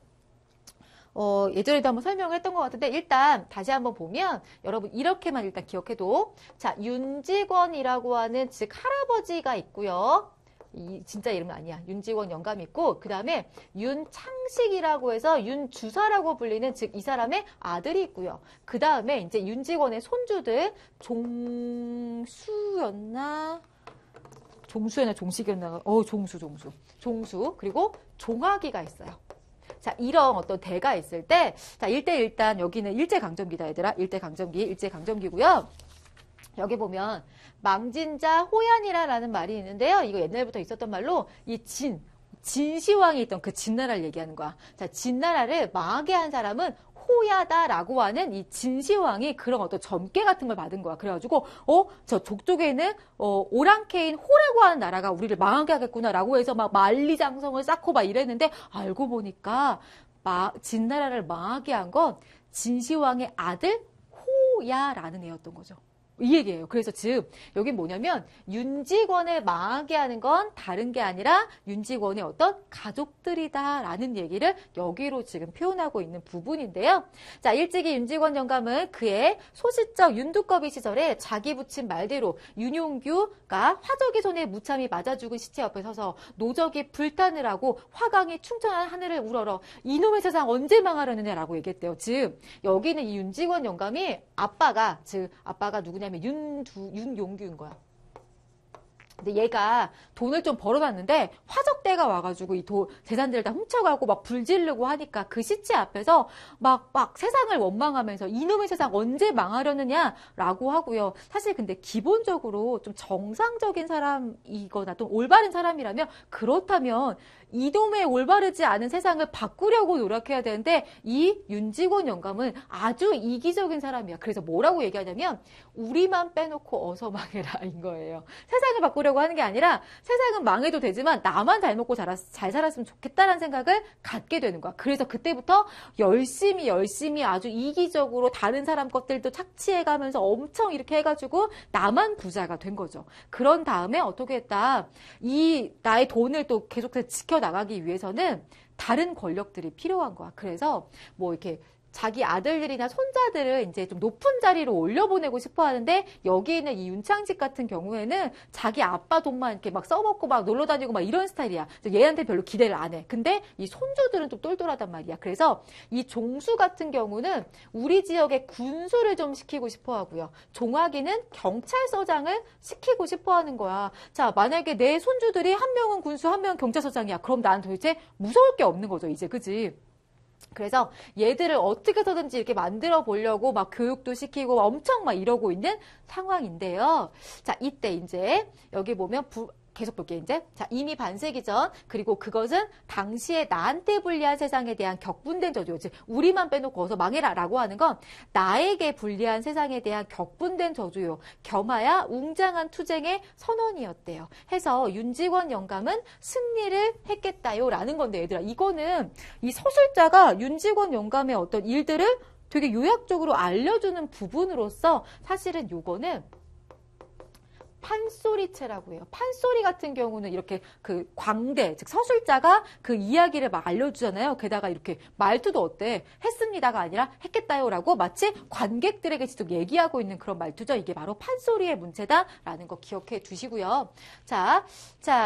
예전에도 한번 설명을 했던 것 같은데 일단 다시 한번 보면 여러분 이렇게만 일단 기억해도 자, 윤직원이라고 하는 즉 할아버지가 있고요. 이 진짜 이름은 아니야. 윤직원 영감이 있고 그 다음에 윤창식이라고 해서 윤주사라고 불리는 즉 이 사람의 아들이 있고요. 그 다음에 이제 윤직원의 손주들 종수였나 종식이었나 종수 그리고 종학이가 있어요. 자, 이런 어떤 대가 있을 때, 자, 일단 여기는 일제강점기다, 얘들아. 일제강점기고요. 여기 보면, 망진자 호연이라는 말이 있는데요. 이거 옛날부터 있었던 말로, 진시황이 있던 그 진나라를 얘기하는 거야. 자, 진나라를 망하게 한 사람은 호야다라고 하는 이 진시황이 그런 어떤 점괘 같은 걸 받은 거야. 그래가지고, 저 족쪽에 있는, 오랑캐인 호라고 하는 나라가 우리를 망하게 하겠구나라고 해서 막 만리장성을 쌓고 막 이랬는데, 알고 보니까, 진나라를 망하게 한 건 진시황의 아들 호야라는 애였던 거죠. 이 얘기예요. 그래서 즉 여기 뭐냐면 윤직원을 망하게 하는 건 다른 게 아니라 윤직원의 어떤 가족들이다라는 얘기를 여기로 지금 표현하고 있는 부분인데요. 자, 일찍이 윤직원 영감은 그의 소시적 윤두꺼비 시절에 자기 붙인 말대로 윤용규가 화적의 손에 무참히 맞아 죽은 시체 옆에 서서 노적이 불탄을 하고 화강이 충천한 하늘을 우러러 이놈의 세상 언제 망하려느냐라고 얘기했대요. 즉 여기는 이 윤직원 영감이 아빠가 누구냐 윤용규인 거야. 근데 얘가 돈을 좀 벌어놨는데 화적대가 와가지고 이 재산들을 다 훔쳐가고 막 불지르고 하니까 그 시체 앞에서 막 세상을 원망하면서 이놈의 세상 언제 망하려느냐라고 하고요. 사실 근데 기본적으로 좀 정상적인 사람이거나 또 올바른 사람이라면 그렇다면 이놈의 올바르지 않은 세상을 바꾸려고 노력해야 되는데 이 윤직원 영감은 아주 이기적인 사람이야. 그래서 뭐라고 얘기하냐면 우리만 빼놓고 어서 망해라 인 거예요. 세상을 바꾸려고 하는 게 아니라 세상은 망해도 되지만 나만 잘 먹고 잘 살았으면 좋겠다라는 생각을 갖게 되는 거야. 그래서 그때부터 열심히 아주 이기적으로 다른 사람 것들도 착취해가면서 엄청 이렇게 해가지고 나만 부자가 된 거죠. 그런 다음에 어떻게 했다. 이 나의 돈을 또 계속해서 지켜나가기 위해서는 다른 권력들이 필요한 거야. 그래서 뭐 이렇게 자기 아들들이나 손자들을 이제 좀 높은 자리로 올려보내고 싶어 하는데 여기 있는 이 윤창식 같은 경우에는 자기 아빠 돈만 이렇게 막 써먹고 막 놀러 다니고 막 이런 스타일이야. 얘한테 별로 기대를 안 해. 근데 이 손주들은 좀 똘똘하단 말이야. 그래서 이 종수 같은 경우는 우리 지역에 군수를 좀 시키고 싶어 하고요. 종학이는 경찰서장을 시키고 싶어 하는 거야. 자, 만약에 내 손주들이 한 명은 군수, 한 명은 경찰서장이야. 그럼 난 도대체 무서울 게 없는 거죠. 이제, 그지? 그래서 얘들을 어떻게 해서든지 이렇게 만들어 보려고 막 교육도 시키고 엄청 막 이러고 있는 상황인데요. 자, 이때 이제 여기 보면 계속 볼게요, 이제. 자, 이미 반세기 전, 그리고 그것은 당시에 나한테 불리한 세상에 대한 격분된 저주요. 즉, 우리만 빼놓고 어서 망해라 라고 하는 건 나에게 불리한 세상에 대한 격분된 저주요. 겸하야 웅장한 투쟁의 선언이었대요. 해서 윤직원 영감은 승리를 했겠다요 라는 건데, 얘들아. 이거는 이 서술자가 윤직원 영감의 어떤 일들을 되게 요약적으로 알려주는 부분으로서 사실은 요거는 판소리체라고 해요. 판소리 같은 경우는 이렇게 그 광대, 즉 서술자가 그 이야기를 막 알려주잖아요. 게다가 이렇게 말투도 어때? 했습니다가 아니라 했겠다요라고 마치 관객들에게 직접 얘기하고 있는 그런 말투죠. 이게 바로 판소리의 문체다라는 거 기억해 두시고요. 자,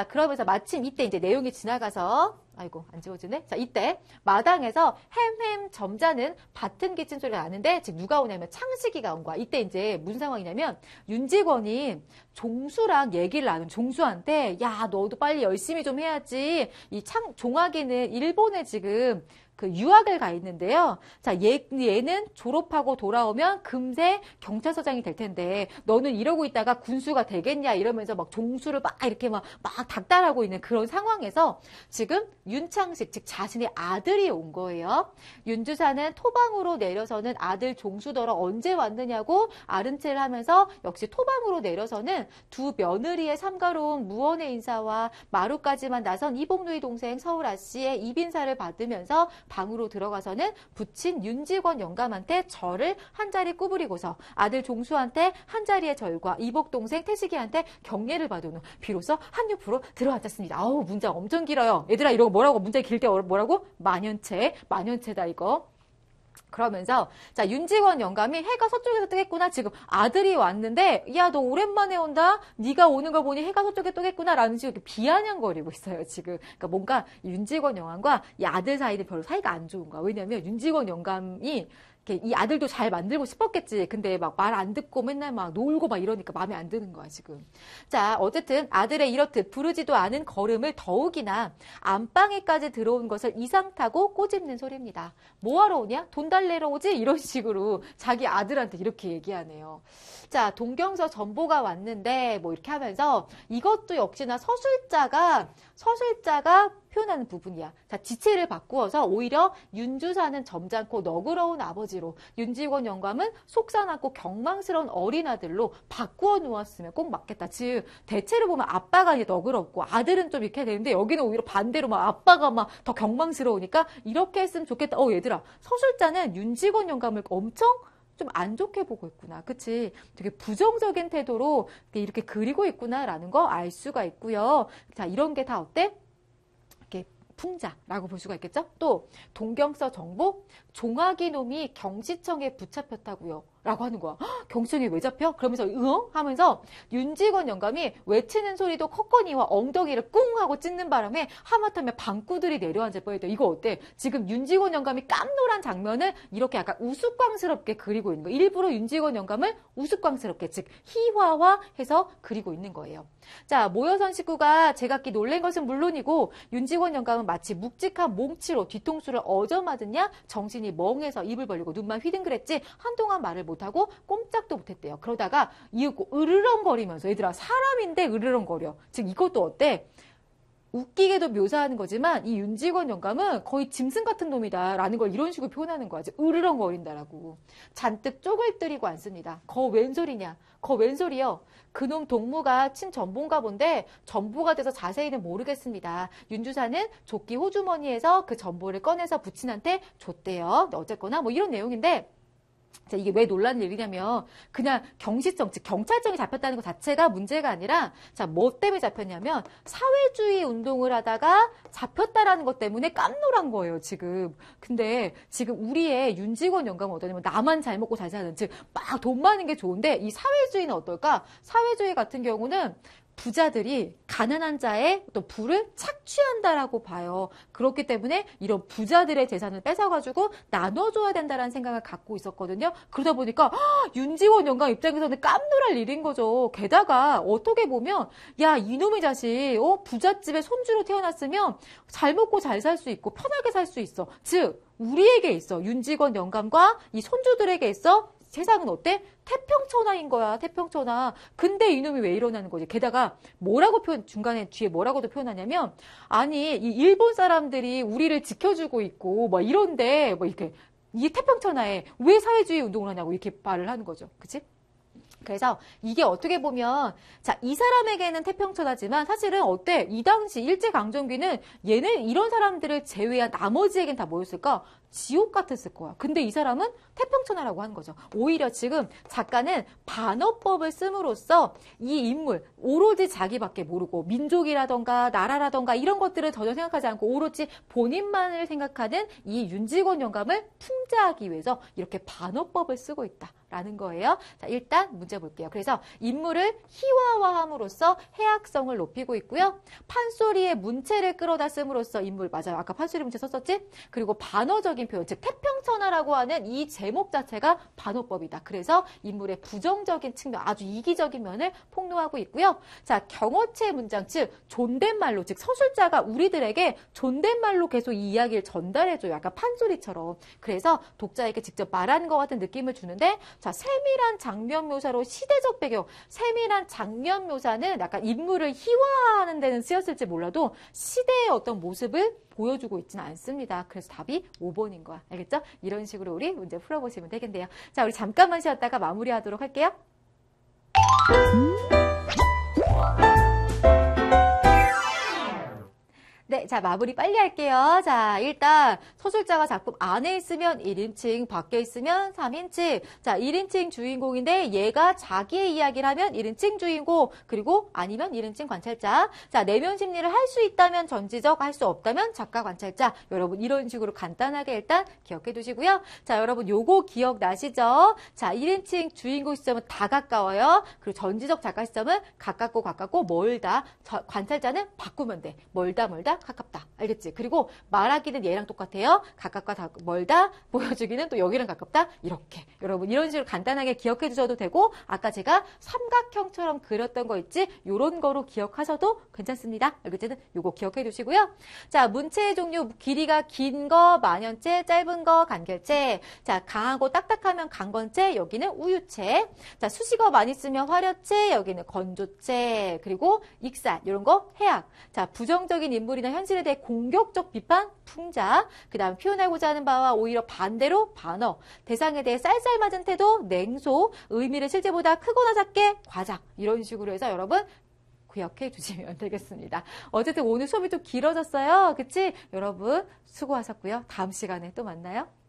그러면서 마침 이때 이제 내용이 지나가서 아이고 안 지워지네. 자, 이때 마당에서 햄햄 점자는 밭은 기침 소리가 나는데 지금 누가 오냐면 창식이가 온 거야. 이때 이제 무슨 상황이냐면 윤직원이 종수랑 얘기를 나눈 종수한테 야 너도 빨리 열심히 좀 해야지. 이 종학이는 일본에 지금 그 유학을 가 있는데요. 자, 얘는 졸업하고 돌아오면 금세 경찰서장이 될 텐데 너는 이러고 있다가 군수가 되겠냐 이러면서 막 종수를 막 이렇게 막 닥달하고 있는 그런 상황에서 지금 윤창식, 즉 자신의 아들이 온 거예요. 윤주사는 토방으로 내려서는 아들 종수더러 언제 왔느냐고 아른체를 하면서 역시 토방으로 내려서는 두 며느리의 삼가로운 무언의 인사와 마루까지만 나선 이복누이 동생 서울 아씨의 입인사를 받으면서 방으로 들어가서는 부친 윤직원 영감한테 절을 한 자리 구부리고서 아들 종수한테 한 자리의 절과 이복 동생 태식이한테 경례를 받은 후 비로소 한 옆으로 들어앉았습니다. 아우 문장 엄청 길어요. 얘들아 이러고 뭐라고 문장 길 때 뭐라고? 만연체다 이거. 그러면서 자 윤직원 영감이 해가 서쪽에서 뜨겠구나. 지금 아들이 왔는데 야 너 오랜만에 온다. 네가 오는 거 보니 해가 서쪽에 뜨겠구나 라는 식으로 이렇게 비아냥거리고 있어요 지금. 그러니까 뭔가 윤직원 영감과 이 아들 사이는 별로 사이가 안 좋은 거야. 왜냐면 윤직원 영감이 이 아들도 잘 만들고 싶었겠지. 근데 막 말 안 듣고 맨날 막 놀고 막 이러니까 마음에 안 드는 거야, 지금. 자, 어쨌든 아들의 이렇듯 부르지도 않은 걸음을 더욱이나 안방에까지 들어온 것을 이상 타고 꼬집는 소리입니다. 뭐하러 오냐? 돈 달래러 오지? 이런 식으로 자기 아들한테 이렇게 얘기하네요. 자, 동경서 전보가 왔는데 뭐 이렇게 하면서 이것도 역시나 서술자가 표현하는 부분이야. 자, 지체를 바꾸어서 오히려 윤주사는 점잖고 너그러운 아버지로, 윤직원 영감은 속상하고 경망스러운 어린 아들로 바꾸어 놓았으면 꼭 맞겠다. 즉, 대체로 보면 아빠가 이제 너그럽고 아들은 좀 이렇게 되는데 여기는 오히려 반대로 막 아빠가 막 더 경망스러우니까 이렇게 했으면 좋겠다. 얘들아, 서술자는 윤직원 영감을 엄청 좀 안 좋게 보고 있구나. 그치? 되게 부정적인 태도로 이렇게 그리고 있구나라는 거 알 수가 있고요. 자, 이런 게 다 어때? 풍자라고 볼 수가 있겠죠? 또 동경서 정보 종아기 놈이 경시청에 붙잡혔다고요 라고 하는 거야. 경시청에 왜 잡혀? 그러면서 응? 하면서 윤직원 영감이 외치는 소리도 컸거니와 엉덩이를 꿍 하고 찢는 바람에 하마터면 방구들이 내려앉을 뻔했다. 이거 어때? 지금 윤직원 영감이 깜놀한 장면을 이렇게 약간 우스꽝스럽게 그리고 있는 거예요. 일부러 윤직원 영감을 우스꽝스럽게 즉 희화화해서 그리고 있는 거예요. 자, 모여선 식구가 제각기 놀란 것은 물론이고 윤직원 영감은 마치 묵직한 몽치로 뒤통수를 얻어맞았냐? 정신이 멍해서 입을 벌리고 눈만 휘둥그랬지 한동안 말을 못하고 꼼짝도 못했대요. 그러다가 이윽고 으르렁거리면서 얘들아 사람인데 으르렁거려. 즉 이것도 어때? 웃기게도 묘사하는 거지만 이 윤직원 영감은 거의 짐승 같은 놈이다 라는 걸 이런 식으로 표현하는 거야. 으르렁거린다라고. 잔뜩 쪽을 들이고 앉습니다. 거 웬 소리냐? 거 웬 소리요? 그놈 동무가 친전보인가 본데 전보가 돼서 자세히는 모르겠습니다. 윤주사는 조끼 호주머니에서 그 전보를 꺼내서 부친한테 줬대요. 어쨌거나 뭐 이런 내용인데 자, 이게 왜 논란일 일이냐면 그냥 경시청, 즉 경찰청이 잡혔다는 것 자체가 문제가 아니라 자, 뭐 때문에 잡혔냐면 사회주의 운동을 하다가 잡혔다라는 것 때문에 깜놀한 거예요, 지금. 근데 지금 우리의 윤직원 영감은 어떠냐면 나만 잘 먹고 잘 사는, 즉 막 돈 많은 게 좋은데 이 사회주의는 어떨까? 사회주의 같은 경우는 부자들이 가난한 자의 어떤 부를 착취한다라고 봐요. 그렇기 때문에 이런 부자들의 재산을 뺏어가지고 나눠줘야 된다라는 생각을 갖고 있었거든요. 그러다 보니까 윤직원 영감 입장에서는 깜놀할 일인 거죠. 게다가 어떻게 보면 야 이놈의 자식 부잣집에 손주로 태어났으면 잘 먹고 잘 살 수 있고 편하게 살 수 있어. 즉 우리에게 있어. 윤직원 영감과 이 손주들에게 있어. 세상은 어때? 태평천하인 거야, 태평천하. 근데 이놈이 왜 이러냐는 거지. 게다가 뭐라고 중간에 뒤에 뭐라고도 표현하냐면, 아니, 이 일본 사람들이 우리를 지켜주고 있고, 뭐 이런데, 뭐 이렇게, 이 태평천하에 왜 사회주의 운동을 하냐고 이렇게 말을 하는 거죠. 그치? 그래서 이게 어떻게 보면 자, 이 사람에게는 태평천하지만 사실은 어때? 이 당시 일제강점기는 얘는 이런 사람들을 제외한 나머지에겐 다 뭐였을까? 지옥 같았을 거야. 근데 이 사람은 태평천하라고 하는 거죠. 오히려 지금 작가는 반어법을 씀으로써 이 인물 오로지 자기밖에 모르고 민족이라던가 나라라던가 이런 것들을 전혀 생각하지 않고 오로지 본인만을 생각하는 이 윤직원 영감을 풍자하기 위해서 이렇게 반어법을 쓰고 있다라는 거예요. 자, 일단 문제 볼게요. 그래서 인물을 희화화함으로써 해악성을 높이고 있고요. 판소리의 문체를 끌어다 씀으로써 인물 맞아요. 아까 판소리 문체 썼었지? 그리고 반어적인 표현, 즉 태평천하라고 하는 이 제목 자체가 반어법이다. 그래서 인물의 부정적인 측면, 아주 이기적인 면을 폭로하고 있고요. 자, 경어체 문장, 즉 존댓말로, 즉 서술자가 우리들에게 존댓말로 계속 이 이야기를 전달해줘요. 약간 판소리처럼. 그래서 독자에게 직접 말하는 것 같은 느낌을 주는데 자, 세밀한 장면 묘사로 시대적 배경, 세밀한 장면 묘사는 약간 인물을 희화화하는 데는 쓰였을지 몰라도 시대의 어떤 모습을 보여주고 있지는 않습니다. 그래서 답이 5번인 거야. 알겠죠? 이런 식으로 우리 문제 풀어보시면 되겠네요. 자, 우리 잠깐만 쉬었다가 마무리하도록 할게요. 네, 자, 마무리 빨리 할게요. 자, 일단 서술자가 작품 안에 있으면 1인칭, 밖에 있으면 3인칭. 자, 1인칭 주인공인데 얘가 자기의 이야기를 하면 1인칭 주인공, 그리고 아니면 1인칭 관찰자. 자, 내면 심리를 할 수 있다면 전지적, 할 수 없다면 작가 관찰자. 여러분 이런 식으로 간단하게 일단 기억해 두시고요. 자, 여러분 요거 기억나시죠? 자, 1인칭 주인공 시점은 다 가까워요. 그리고 전지적 작가 시점은 가깝고 멀다. 관찰자는 바꾸면 돼. 멀다 가깝다. 알겠지? 그리고 말하기는 얘랑 똑같아요. 가깝과 멀다. 보여주기는 또 여기랑 가깝다. 이렇게. 여러분 이런 식으로 간단하게 기억해 주셔도 되고 아까 제가 삼각형처럼 그렸던 거 있지? 요런 거로 기억하셔도 괜찮습니다. 알겠지? 요거 기억해 두시고요. 자, 문체의 종류 길이가 긴 거 만연체, 짧은 거 간결체. 자, 강하고 딱딱하면 강건체, 여기는 우유체. 자, 수식어 많이 쓰면 화려체, 여기는 건조체. 그리고 익살 이런 거 해악. 자, 부정적인 인물이나 현실에 대해 공격적 비판, 풍자. 그 다음 표현하고자 하는 바와 오히려 반대로 반어. 대상에 대해 쌀쌀맞은 태도, 냉소. 의미를 실제보다 크거나 작게 과장. 이런 식으로 해서 여러분 기억해 주시면 되겠습니다. 어쨌든 오늘 수업이 좀 길어졌어요. 그치? 여러분 수고하셨고요. 다음 시간에 또 만나요.